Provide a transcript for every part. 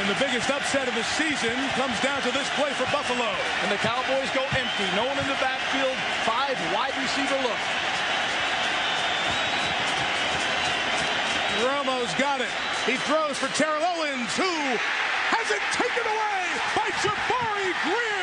And the biggest upset of the season comes down to this play for Buffalo. And the Cowboys go empty. No one in the backfield. 5 wide receiver look. Romo's got it. He throws for Terrell Owens, who has it taken away by Jabari Greer.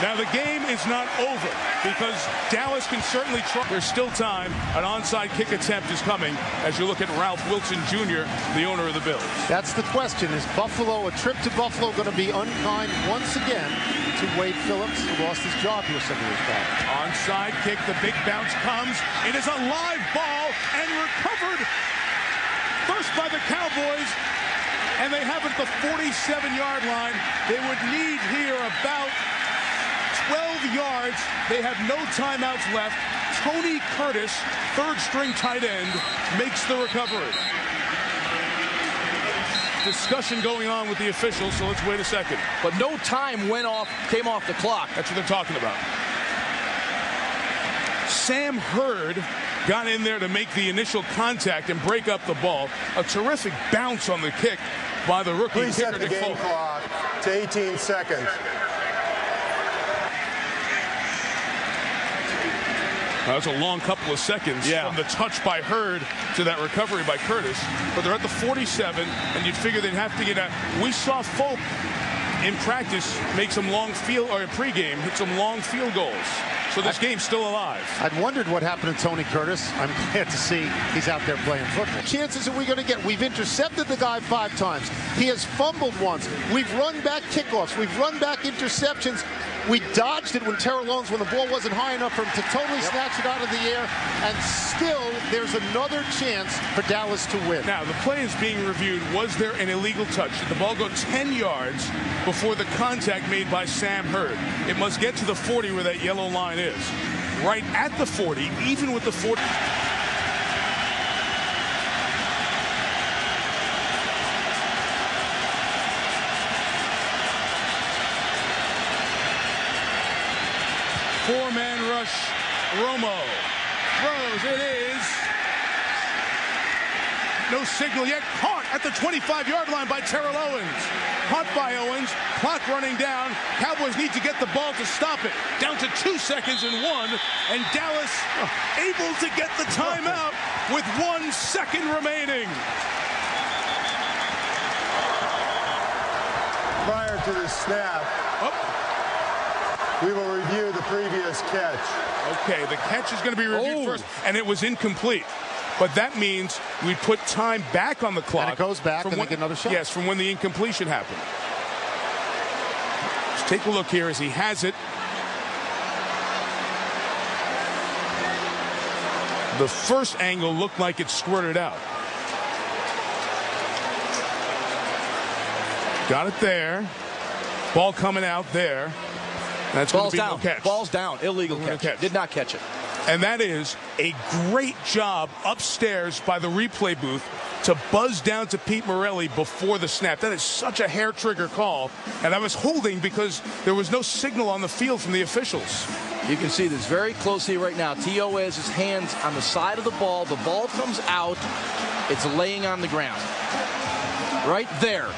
Now, the game is not over because Dallas can certainly try. There's still time. An onside kick attempt is coming as you look at Ralph Wilson Jr., the owner of the Bills. That's the question. Is Buffalo, a trip to Buffalo, going to be unkind once again to Wade Phillips, who lost his job here some years back? Onside kick, the big bounce comes. It is a live ball and recovered first by the Cowboys, and they have it at the 47-yard line. They would need here about 12 yards. They have no timeouts left. Tony Curtis, third-string tight end, makes the recovery. Discussion going on with the officials, so let's wait a second. But no time came off the clock. That's what they're talking about. Sam Hurd got in there to make the initial contact and break up the ball. A terrific bounce on the kick by the rookie Please kicker. set the game clock to 18 seconds. That was a long couple of seconds from the touch by Hurd to that recovery by Curtis. But they're at the 47, and you'd figure they'd have to get out. We saw Folk in practice make some long field, or in pregame, hit some long field goals. So this game's still alive. I'd wondered what happened to Tony Curtis. I'm glad to see he's out there playing football. Chances are we going to get? We've intercepted the guy 5 times. He has fumbled once. We've run back kickoffs. We've run back interceptions. We dodged it when Terrell Owens, when the ball wasn't high enough for him to totally snatch it out of the air. And still, there's another chance for Dallas to win. Now, the play is being reviewed. Was there an illegal touch? Did the ball go 10 yards before the contact made by Sam Hurd? It must get to the 40 where that yellow line is. Right at the 40, even with the 40. Four-man rush. Romo throws. It is no signal yet. Caught at the 25-yard line by Terrell Owens. Caught by Owens. Clock running down. Cowboys need to get the ball to stop it. Down to 2 seconds and 1. And Dallas able to get the timeout with 1 second remaining. Prior to the snap, we will review the previous catch. Okay, the catch is going to be reviewed first, and it was incomplete. But that means we put time back on the clock. And it goes back and they get another shot. Yes, from when the incompletion happened. Let's take a look here as he has it. The first angle looked like it squirted out. Got it there. Ball coming out there. That's going to be no catch. Ball's down. Illegal catch. Did not catch it. And that is a great job upstairs by the replay booth to buzz down to Pete Morelli before the snap. That is such a hair-trigger call. And I was holding because there was no signal on the field from the officials. You can see this very closely right now. T.O. has his hands on the side of the ball. The ball comes out. It's laying on the ground. Right there.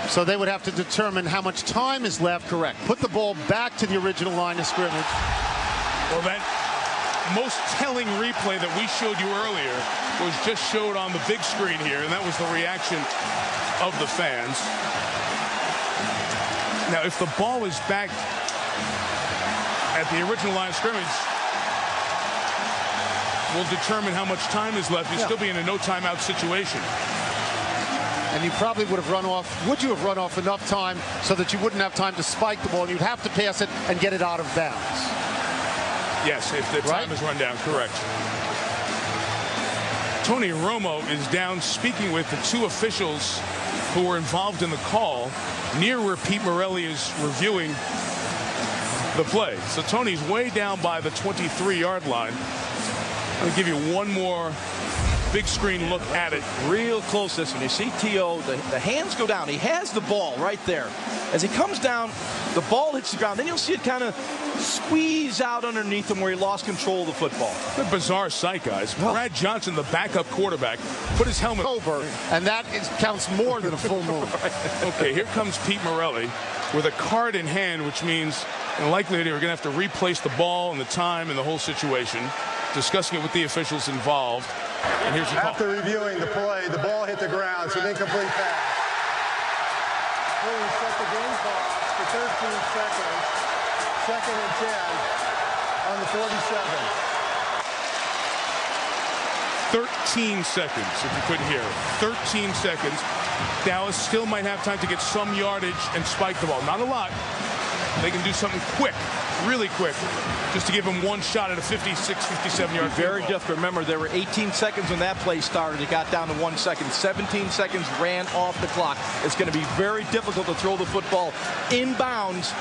So they would have to determine how much time is left. Correct. Put the ball back to the original line of scrimmage. Well, that most telling replay that we showed you earlier was just showed on the big screen here, and that was the reaction of the fans. Now, if the ball is back at the original line of scrimmage, we'll determine how much time is left. You'll still be in a no timeout situation. And you probably would have run off. Would you have run off enough time so that you wouldn't have time to spike the ball and you'd have to pass it and get it out of bounds? Yes, if the time is run down, correct. Tony Romo is down speaking with the 2 officials who were involved in the call near where Pete Morelli is reviewing the play. So Tony's way down by the 23-yard line. I'll give you one more big screen look at it. Real close this one. You see T.O., the hands go down. He has the ball right there. As he comes down, the ball hits the ground. Then you'll see it kind of squeeze out underneath him where he lost control of the football. It's a bizarre sight, guys. Brad Johnson, the backup quarterback, put his helmet over, and that counts more than a full move. Okay, here comes Pete Morelli with a card in hand, which means in likelihood we're going to have to replace the ball and the time and the whole situation, discussing it with the officials involved. And here's your call. After reviewing the play, the ball hit the ground. It's an incomplete pass. Please set the game clock for 13 seconds. Second and 10 on the 47. 13 seconds, if you couldn't hear. 13 seconds. Dallas still might have time to get some yardage and spike the ball. Not a lot. They can do something quick, really quick, just to give them one shot at a 56, 57-yard field goal. Very difficult. Remember, there were 18 seconds when that play started. It got down to 1 second. 17 seconds ran off the clock. It's going to be very difficult to throw the football inbounds,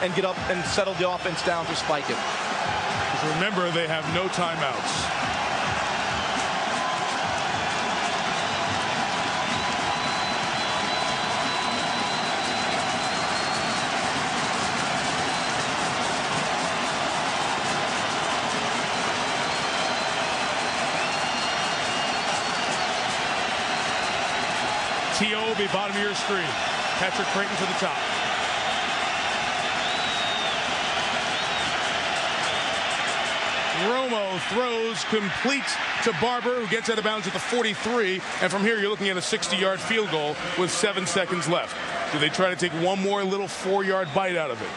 and get up and settle the offense down to spike it. Because remember, they have no timeouts. T.O. will be bottom of your screen. Patrick Creighton to the top. Romo throws complete to Barber, who gets out of bounds at the 43. And from here, you're looking at a 60-yard field goal with 7 seconds left. Do they try to take one more little 4-yard bite out of it?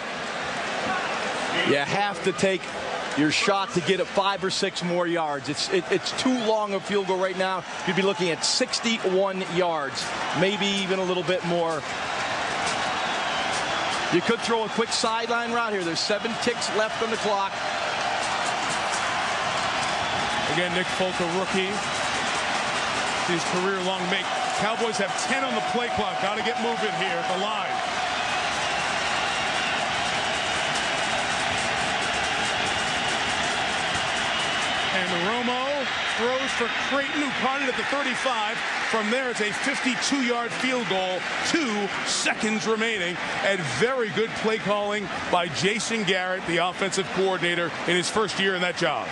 You have to take your shot to get it 5 or 6 more yards. It's too long a field goal right now. You'd be looking at 61 yards, maybe even a little bit more. You could throw a quick sideline route here. There's 7 ticks left on the clock. Again, Nick Folk, a rookie. His career-long make. Cowboys have 10 on the play clock. Got to get moving here at the line. And Romo throws for Creighton, who caught it at the 35. From there, it's a 52-yard field goal. 2 seconds remaining. And very good play calling by Jason Garrett, the offensive coordinator, in his first year in that job.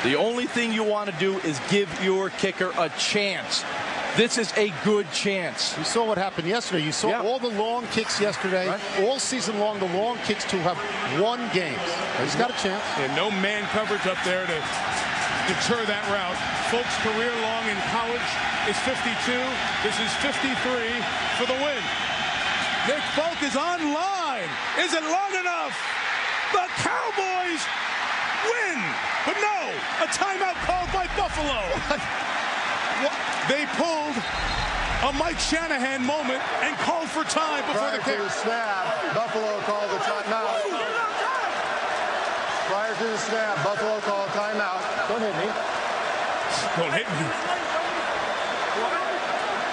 The only thing you want to do is give your kicker a chance. This is a good chance. You saw what happened yesterday. You saw all the long kicks yesterday. Right. All season long, the long kicks to have won games. He's got a chance. And no man coverage up there to deter that route. Folks' career long in college is 52. This is 53 for the win. Nick Folk is online. Is it long enough? The Cowboys win. But no, a timeout called by Buffulo. They pulled a Mike Shanahan moment and called for time before the kick. Prior to the snap, Buffulo called the timeout. Prior to the snap, Buffulo called timeout. Don't hit me. Don't hit me.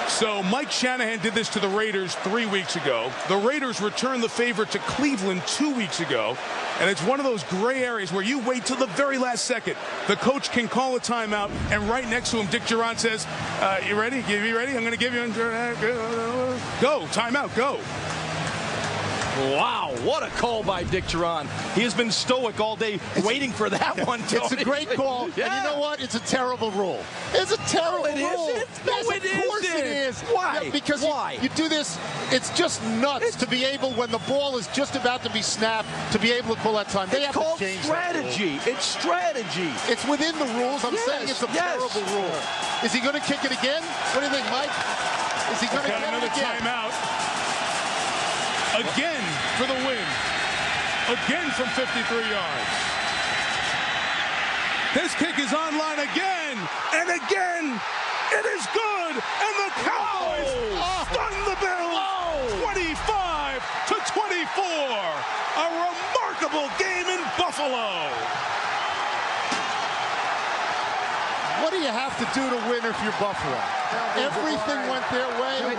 So Mike Shanahan did this to the Raiders 3 weeks ago. The Raiders returned the favor to Cleveland 2 weeks ago. And it's one of those gray areas where you wait till the very last second. The coach can call a timeout, and right next to him, Dick Duran says, you ready? You ready? I'm going to give you go. Timeout, go. Wow, what a call by Dick Duran. He has been stoic all day waiting for that one. Tony. It's a great call. Yeah. And you know what? It's a terrible rule. It's a terrible rule. Is it? No, yes, of course it is. Why? Yeah, because why? You do this, it's just nuts to be able, when the ball is just about to be snapped, to be able to call that time. They have to change strategy. It's strategy. It's within the rules. I'm saying it's a terrible rule. Is he going to kick it again? What do you think, Mike? Is he going to get another it again? Timeout. Again for the win. Again from 53 yards. This kick is online again and again. It is good, and the Cowboys stun the Bills 25-24. A remarkable game in Buffulo. What do you have to do to win if you're Buffulo? Everything went their way.